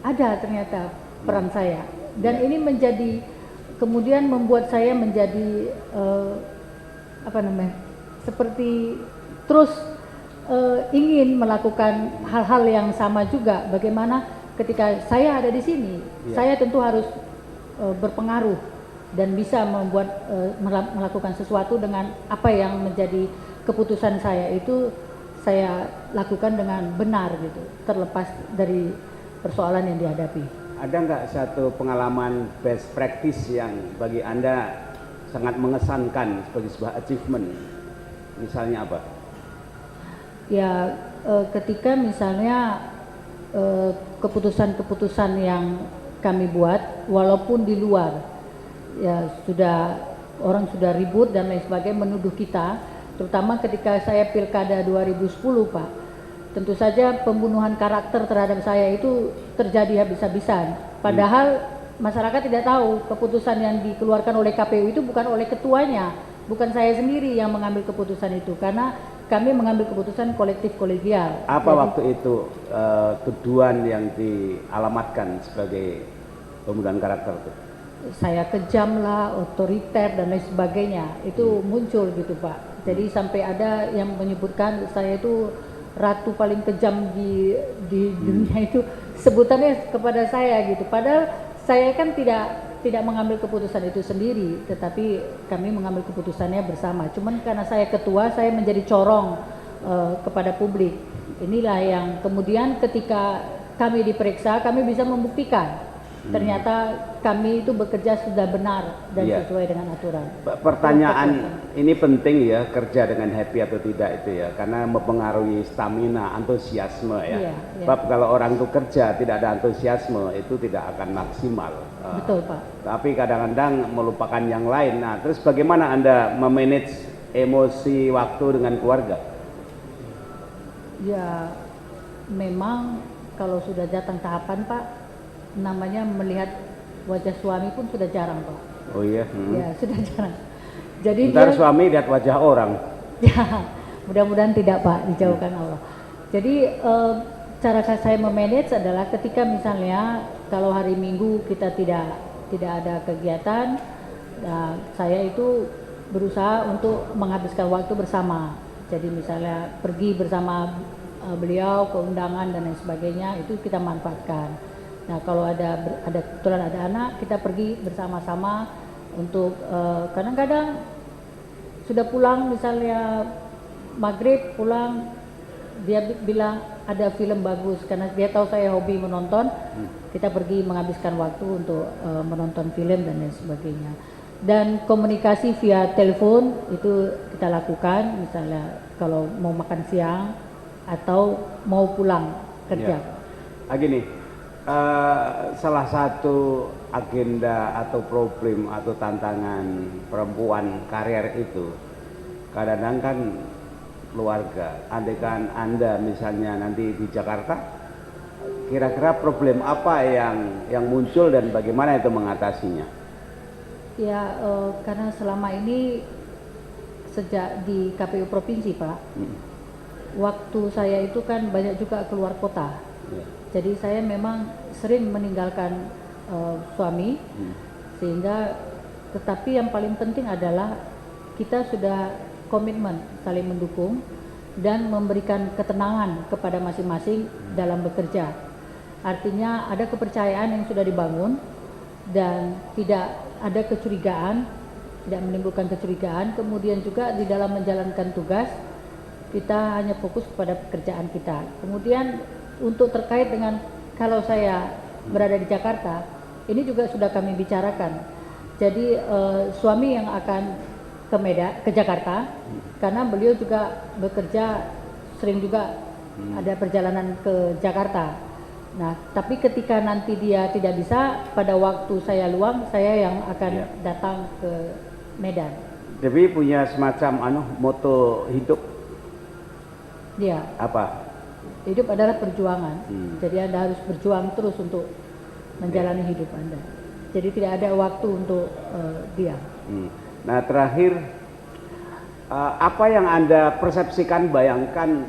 ada ternyata peran saya, dan ini menjadi kemudian membuat saya menjadi seperti terus ingin melakukan hal-hal yang sama juga. Bagaimana ketika saya ada di sini, saya tentu harus berpengaruh dan bisa melakukan sesuatu dengan apa yang menjadi keputusan saya itu saya lakukan dengan benar gitu, terlepas dari persoalan yang dihadapi. Ada nggak satu pengalaman best practice yang bagi Anda sangat mengesankan sebagai sebuah achievement? Misalnya apa? Ya ketika misalnya keputusan-keputusan yang kami buat, walaupun di luar ya orang sudah ribut dan lain sebagainya menuduh kita, terutama ketika saya pilkada 2010 Pak, tentu saja pembunuhan karakter terhadap saya itu terjadi habis-habisan, padahal masyarakat tidak tahu keputusan yang dikeluarkan oleh KPU itu bukan oleh ketuanya, bukan saya sendiri yang mengambil keputusan itu, karena kami mengambil keputusan kolektif kolegial. Apa Jadi, waktu itu tuduhan yang dialamatkan sebagai pembunuhan karakter itu? saya kejam lah, otoriter dan lain sebagainya, itu muncul gitu Pak. Jadi sampai ada yang menyebutkan saya itu ratu paling kejam di dunia, itu sebutannya kepada saya gitu. Padahal saya kan tidak mengambil keputusan itu sendiri, tetapi kami mengambil keputusannya bersama. Cuman karena saya ketua, saya menjadi corong kepada publik. Inilah yang kemudian ketika kami diperiksa, kami bisa membuktikan ternyata kami itu bekerja sudah benar dan Iya. sesuai dengan aturan. Pertanyaan ini penting ya, kerja dengan happy atau tidak itu ya, karena mempengaruhi stamina, antusiasme ya. Iya, iya. Sebab kalau orang itu kerja tidak ada antusiasme itu tidak akan maksimal. Betul Pak. Tapi kadang-kadang melupakan yang lain. Nah, terus bagaimana Anda memanage emosi waktu dengan keluarga? Ya memang kalau sudah datang tahapan Pak, namanya melihat wajah suami pun sudah jarang Pak. Oh iya. Ya sudah jarang. Jadi Ntar dia suami lihat wajah orang. ya mudah-mudahan tidak Pak, dijauhkan Allah. Jadi cara saya memanage adalah ketika misalnya kalau hari Minggu kita tidak ada kegiatan, nah, saya itu berusaha untuk menghabiskan waktu bersama. Jadi misalnya pergi bersama beliau ke undangan dan lain sebagainya, itu kita manfaatkan. Nah kalau ada kebetulan ada anak, kita pergi bersama-sama untuk kadang-kadang sudah pulang misalnya maghrib pulang, dia bilang ada film bagus karena dia tahu saya hobi menonton, kita pergi menghabiskan waktu untuk menonton film dan lain sebagainya. Dan komunikasi via telepon itu kita lakukan misalnya kalau mau makan siang atau mau pulang kerja. Ya. Gini, salah satu agenda atau problem atau tantangan perempuan karir itu kadang-kadang kan keluarga. Andaikan Anda misalnya nanti di Jakarta, kira-kira problem apa yang muncul dan bagaimana itu mengatasinya? Ya karena selama ini sejak di KPU provinsi Pak, waktu saya itu kan banyak juga keluar kota. Ya. Jadi saya memang sering meninggalkan suami, sehingga tetapi yang paling penting adalah kita sudah komitmen saling mendukung dan memberikan ketenangan kepada masing-masing dalam bekerja. Artinya ada kepercayaan yang sudah dibangun dan tidak ada kecurigaan, tidak menimbulkan kecurigaan. Kemudian juga di dalam menjalankan tugas kita hanya fokus kepada pekerjaan kita. Kemudian untuk terkait dengan kalau saya berada di Jakarta, ini juga sudah kami bicarakan. Jadi suami yang akan ke Jakarta, karena beliau juga bekerja sering juga ada perjalanan ke Jakarta. Nah, tapi ketika nanti dia tidak bisa, pada waktu saya luang, saya yang akan datang ke Medan. Jadi punya semacam moto hidup. Dia Apa? hidup adalah perjuangan. Jadi Anda harus berjuang terus untuk menjalani hidup Anda. Jadi tidak ada waktu untuk diam. Nah terakhir, apa yang Anda persepsikan, bayangkan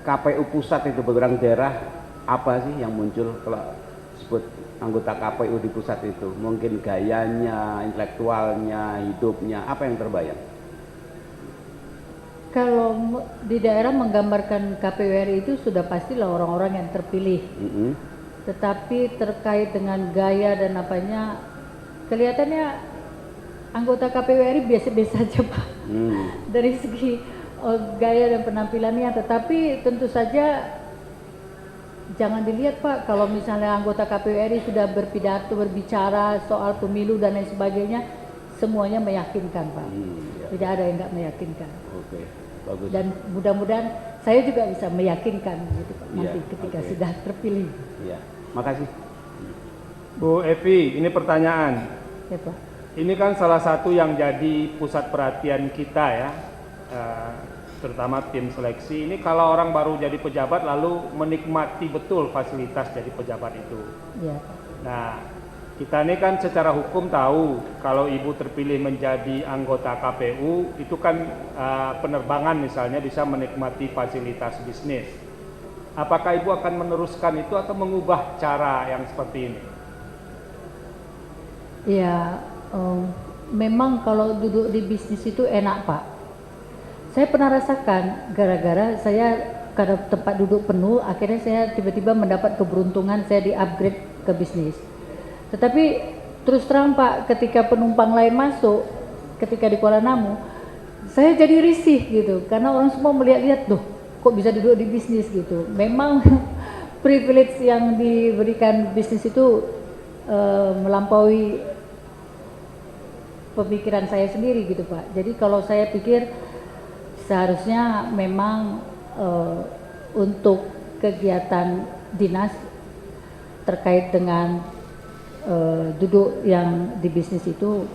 KPU pusat itu beberapa daerah, apa sih yang muncul kalau sebut anggota KPU di pusat itu? Mungkin gayanya, intelektualnya, hidupnya, apa yang terbayang? Kalau di daerah menggambarkan KPU RI itu sudah pastilah orang-orang yang terpilih. Tetapi terkait dengan gaya dan apanya, kelihatannya anggota KPU RI biasa-biasa saja Pak. Dari segi gaya dan penampilannya, tetapi tentu saja jangan dilihat Pak kalau misalnya anggota KPU RI sudah berpidato, berbicara soal pemilu dan lain sebagainya, semuanya meyakinkan Pak. Tidak ada yang nggak meyakinkan. Oke, bagus. Dan mudah-mudahan saya juga bisa meyakinkan gitu Pak, nanti ketika sudah terpilih. Iya, makasih. Bu Evi, ini pertanyaan. Ya Pak. Ini kan salah satu yang jadi pusat perhatian kita ya, terutama tim seleksi. Ini kalau orang baru jadi pejabat lalu menikmati betul fasilitas jadi pejabat itu. Iya Pak. Nah, Kita ini kan secara hukum tahu kalau Ibu terpilih menjadi anggota KPU itu kan penerbangan misalnya bisa menikmati fasilitas bisnis. Apakah Ibu akan meneruskan itu atau mengubah cara yang seperti ini? Ya, memang kalau duduk di bisnis itu enak Pak. Saya pernah rasakan gara-gara saya karena tempat duduk penuh, akhirnya saya tiba-tiba mendapat keberuntungan saya di-upgrade ke bisnis. Tetapi terus terang Pak, ketika penumpang lain masuk, ketika di Kuala Namu, saya jadi risih gitu, karena orang semua melihat-lihat, loh kok bisa duduk di bisnis gitu. Memang privilege yang diberikan bisnis itu melampaui pemikiran saya sendiri gitu Pak. Jadi kalau saya pikir seharusnya memang untuk kegiatan dinas terkait dengan duduk yang di bisnis itu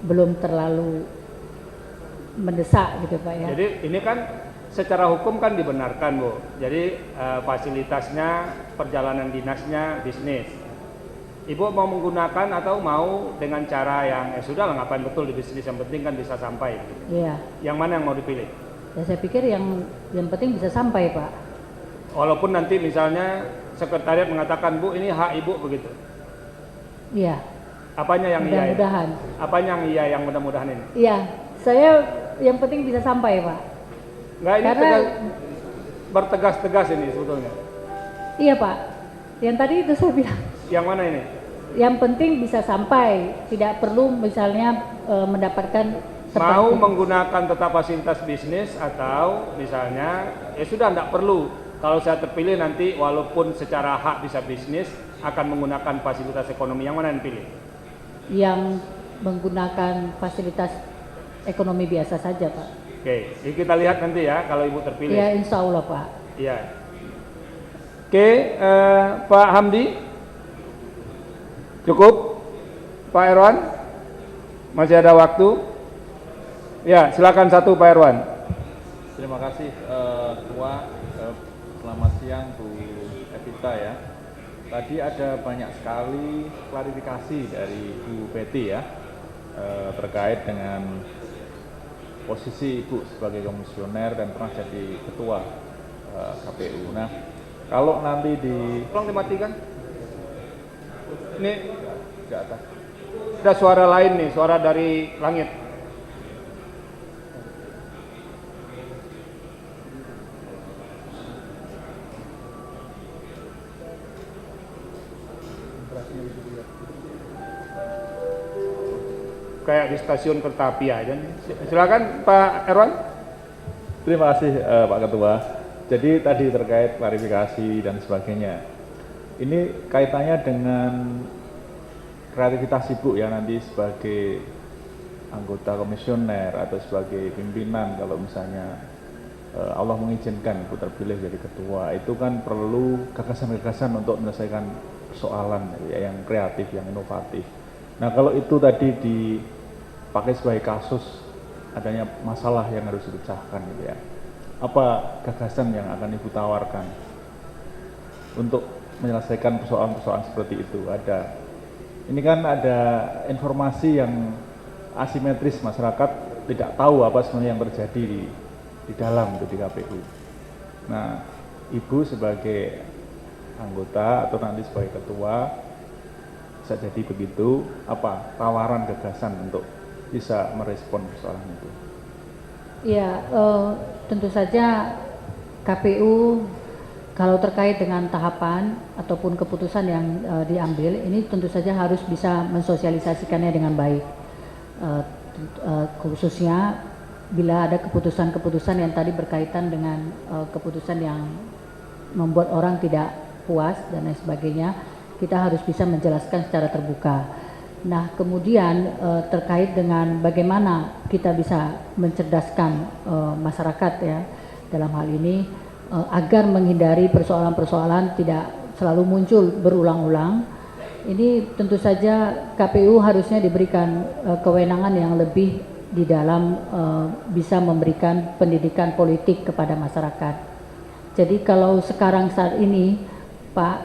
belum terlalu mendesak gitu Pak ya. Jadi ini kan secara hukum kan dibenarkan Bu. Jadi fasilitasnya, perjalanan dinasnya bisnis. Ibu mau menggunakan atau mau dengan cara yang sudah lah ngapain betul di bisnis, yang penting kan bisa sampai. Iya. Yang mana yang mau dipilih? Ya saya pikir yang penting bisa sampai Pak. Walaupun nanti misalnya sekretariat mengatakan Bu ini hak Ibu begitu. Iya. Apanya yang iya? Mudah-mudahan. Apanya yang iya yang mudah-mudahan ini? Iya, saya yang penting bisa sampai Pak. Enggak, ini Karena bertegas-tegas ini sebetulnya. iya Pak, yang tadi itu saya bilang. Yang mana ini? Yang penting bisa sampai, tidak perlu misalnya mendapatkan mau menggunakan tetap fasilitas bisnis atau misalnya sudah tidak perlu. Kalau saya terpilih nanti walaupun secara hak bisa bisnis akan menggunakan fasilitas ekonomi, yang mana yang pilih? Yang menggunakan fasilitas ekonomi biasa saja Pak. Oke, jadi kita lihat nanti ya kalau Ibu terpilih. Ya insya Allah Pak. Iya. Oke, Pak Hamdi, cukup. Pak Erwan, masih ada waktu. Ya, silakan satu Pak Erwan. Terima kasih Ketua. Selamat siang Bu Evita ya. Tadi ada banyak sekali klarifikasi dari Bu Betty ya terkait dengan posisi Ibu sebagai komisioner dan pernah jadi ketua KPU. Nah, kalau nanti Tolong dimatikan. Ini di atas. ada suara lain nih, suara dari langit. Kayak di stasiun kereta api aja nih. Silakan Pak Erwan. Terima kasih Pak Ketua. Jadi tadi terkait klarifikasi dan sebagainya. Ini kaitannya dengan kreativitas Ibu ya nanti sebagai anggota komisioner atau sebagai pimpinan, kalau misalnya Allah mengizinkan Ibu terpilih jadi ketua, itu kan perlu gagasan-gagasan untuk menyelesaikan persoalan ya, yang kreatif, yang inovatif. Nah kalau itu tadi dipakai sebagai kasus adanya masalah yang harus dipecahkan gitu ya, apa gagasan yang akan Ibu tawarkan untuk menyelesaikan persoalan-persoalan seperti itu? Ini kan ada informasi yang asimetris, masyarakat tidak tahu apa sebenarnya yang terjadi di dalam di KPU. Nah, Ibu sebagai anggota atau nanti sebagai ketua bisa jadi begitu, apa tawaran gagasan untuk bisa merespon persoalan itu? Ya, tentu saja KPU kalau terkait dengan tahapan ataupun keputusan yang diambil, ini tentu saja harus bisa mensosialisasikannya dengan baik. Khususnya bila ada keputusan-keputusan yang tadi berkaitan dengan keputusan yang membuat orang tidak puas dan lain sebagainya, kita harus bisa menjelaskan secara terbuka. Nah, kemudian terkait dengan bagaimana kita bisa mencerdaskan masyarakat ya dalam hal ini agar menghindari persoalan-persoalan tidak selalu muncul berulang-ulang. Ini tentu saja KPU harusnya diberikan kewenangan yang lebih di dalam bisa memberikan pendidikan politik kepada masyarakat. Jadi kalau sekarang saat ini Pak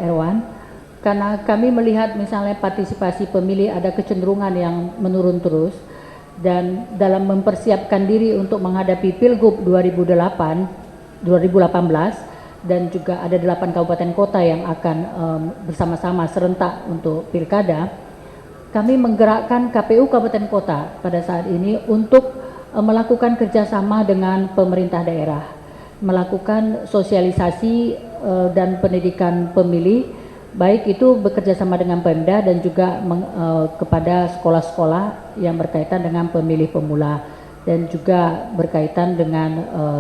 Erwan, karena kami melihat misalnya partisipasi pemilih ada kecenderungan yang menurun terus, dan dalam mempersiapkan diri untuk menghadapi Pilgub 2018 dan juga ada 8 kabupaten kota yang akan bersama-sama serentak untuk pilkada, kami menggerakkan KPU kabupaten kota pada saat ini untuk melakukan kerjasama dengan pemerintah daerah, melakukan sosialisasi dan pendidikan pemilih, baik itu bekerja sama dengan Pemda dan juga kepada sekolah-sekolah yang berkaitan dengan pemilih pemula dan juga berkaitan dengan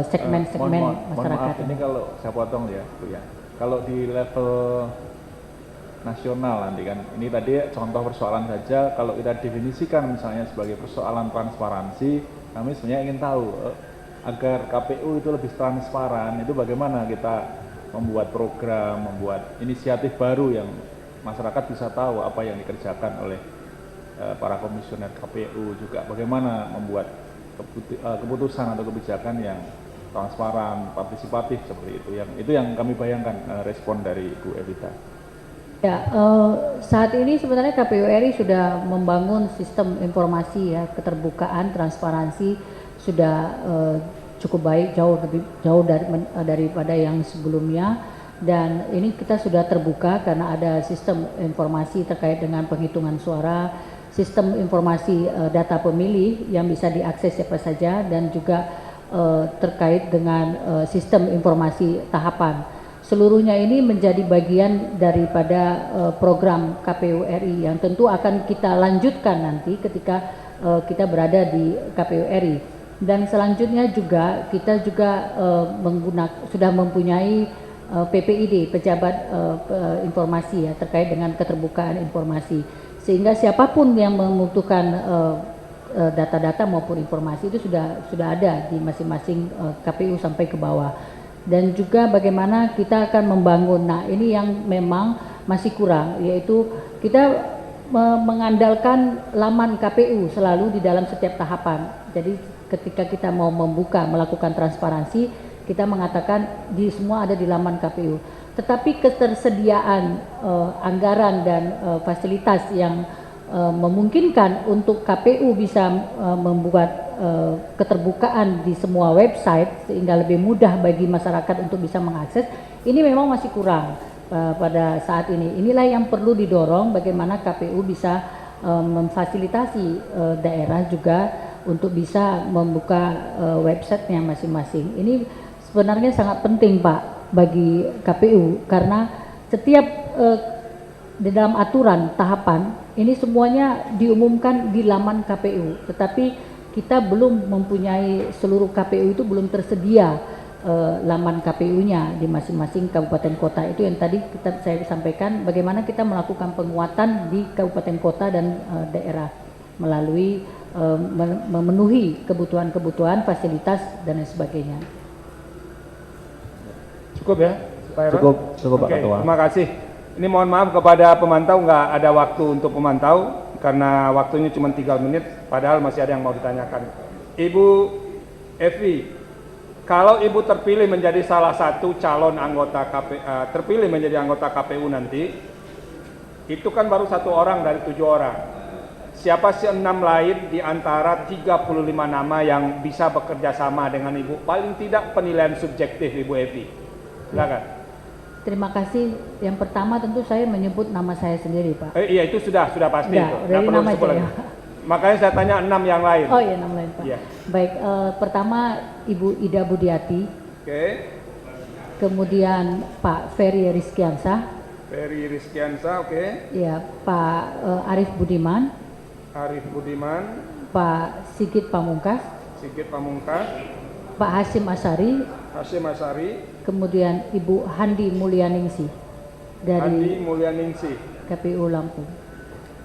segmen-segmen masyarakat. Maaf, ini kalau saya potong ya Bu ya, kalau di level nasional nanti kan, ini tadi contoh persoalan saja, kalau kita definisikan misalnya sebagai persoalan transparansi, kami sebenarnya ingin tahu agar KPU itu lebih transparan, itu bagaimana kita membuat program, membuat inisiatif baru yang masyarakat bisa tahu apa yang dikerjakan oleh para komisioner KPU, juga bagaimana membuat keputusan atau kebijakan yang transparan, partisipatif seperti itu. Itu yang kami bayangkan respon dari Bu Evita. Ya, saat ini sebenarnya KPU RI sudah membangun sistem informasi ya, keterbukaan, transparansi sudah cukup baik, jauh daripada yang sebelumnya, dan ini kita sudah terbuka karena ada sistem informasi terkait dengan penghitungan suara, sistem informasi data pemilih yang bisa diakses siapa saja, dan juga terkait dengan sistem informasi tahapan. Seluruhnya ini menjadi bagian daripada program KPU RI yang tentu akan kita lanjutkan nanti ketika kita berada di KPU RI. Dan selanjutnya juga kita juga sudah mempunyai PPID, pejabat informasi ya, terkait dengan keterbukaan informasi, sehingga siapapun yang membutuhkan data-data maupun informasi itu sudah ada di masing-masing KPU sampai ke bawah. Dan juga bagaimana kita akan membangun, nah ini yang memang masih kurang, yaitu kita mengandalkan laman KPU selalu di dalam setiap tahapan. Jadi ketika kita mau melakukan transparansi, kita mengatakan di semua ada di laman KPU. Tetapi ketersediaan anggaran dan fasilitas yang memungkinkan untuk KPU bisa membuat keterbukaan di semua website sehingga lebih mudah bagi masyarakat untuk bisa mengakses, ini memang masih kurang pada saat ini. Inilah yang perlu didorong, bagaimana KPU bisa memfasilitasi daerah juga untuk bisa membuka websitenya masing-masing. Ini sebenarnya sangat penting Pak bagi KPU, karena setiap di dalam aturan tahapan ini semuanya diumumkan di laman KPU, tetapi kita belum mempunyai, seluruh KPU itu belum tersedia laman KPU-nya di masing-masing kabupaten kota. Itu yang tadi saya sampaikan, bagaimana kita melakukan penguatan di kabupaten kota dan daerah melalui memenuhi kebutuhan-kebutuhan, fasilitas dan lain sebagainya. Cukup ya, Pak Heron? Cukup Pak Ketua. Terima kasih. Ini mohon maaf kepada pemantau, nggak ada waktu untuk pemantau karena waktunya cuma 3 menit, padahal masih ada yang mau ditanyakan. Ibu Evi, kalau Ibu terpilih menjadi salah satu calon anggota terpilih menjadi anggota KPU nanti, itu kan baru 1 orang dari 7 orang. Siapa sih 6 lain di antara 35 nama yang bisa bekerja sama dengan Ibu? Paling tidak penilaian subjektif Ibu Evi. Silakan. Terima kasih. Yang pertama tentu saya menyebut nama saya sendiri Pak. Iya itu sudah pasti. Enggak, dari perlu nama disebut aja ya. lagi. Makanya saya tanya 6 yang lain. Oh iya, 6 lain Pak. Iya. Baik, pertama Ibu Ida Budiati. Oke. Kemudian Pak Ferry Rizkiansah. Ferry Rizkiansah, oke. Ya, Pak Arif Budiman. Arif Budiman. Pak Sigit Pamungkas. Sigit Pamungkas. Pak Hasyim Asyari. Hasyim Asyari. Kemudian Ibu Handi Mulyaningsih Handi dari Mulyaningsih. KPU Lampung.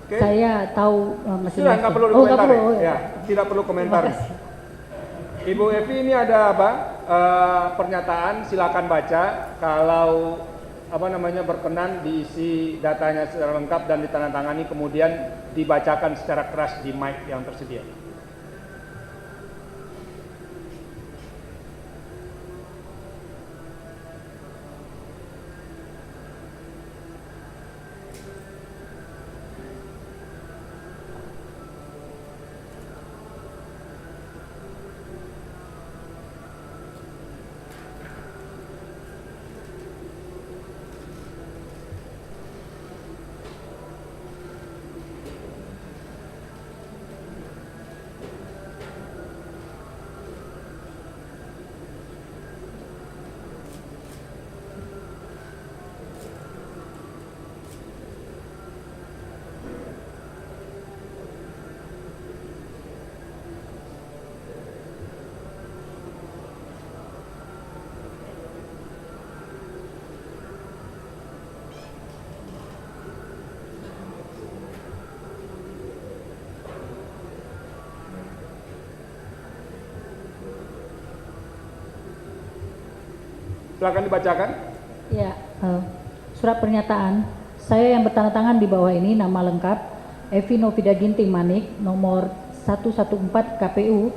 Oke. Saya tahu masing-masing. Sudah nggak perlu nggak komentar. perlu. Ya, tidak perlu komentar. Terima kasih. Ibu Evi, ini ada apa? Pernyataan, silakan baca. Kalau berkenan diisi datanya secara lengkap dan ditandatangani, kemudian dibacakan secara keras di mic yang tersedia. Silakan dibacakan. Ya, surat pernyataan saya yang bertanda tangan di bawah ini, nama lengkap Evi Novida Ginting Manik, nomor 114 KPU,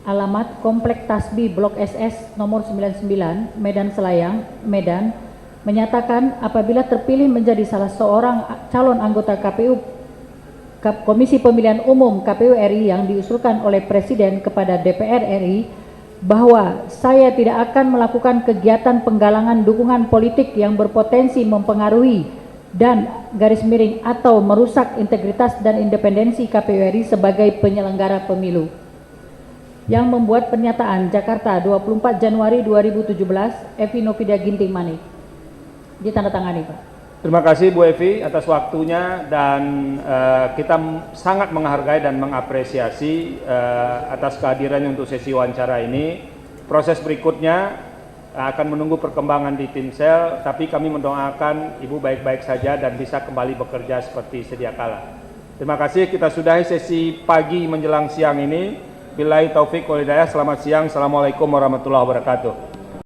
alamat Komplek Tasbih Blok SS nomor 99, Medan Selayang, Medan, menyatakan apabila terpilih menjadi salah seorang calon anggota KPU Komisi Pemilihan Umum KPU RI yang diusulkan oleh Presiden kepada DPR RI, bahwa saya tidak akan melakukan kegiatan penggalangan dukungan politik yang berpotensi mempengaruhi dan garis miring atau merusak integritas dan independensi KPU RI sebagai penyelenggara pemilu. Yang membuat pernyataan Jakarta 24 Januari 2017, Evi Novida Ginting Manik. Ditandatangani, Pak. Terima kasih Bu Evi atas waktunya, dan kita sangat menghargai dan mengapresiasi atas kehadirannya untuk sesi wawancara ini. Proses berikutnya akan menunggu perkembangan di Timsel, tapi kami mendoakan Ibu baik-baik saja dan bisa kembali bekerja seperti sedia kala. Terima kasih, kita sudahi sesi pagi menjelang siang ini. Billahi taufik wal hidayah, selamat siang, Assalamualaikum warahmatullahi wabarakatuh.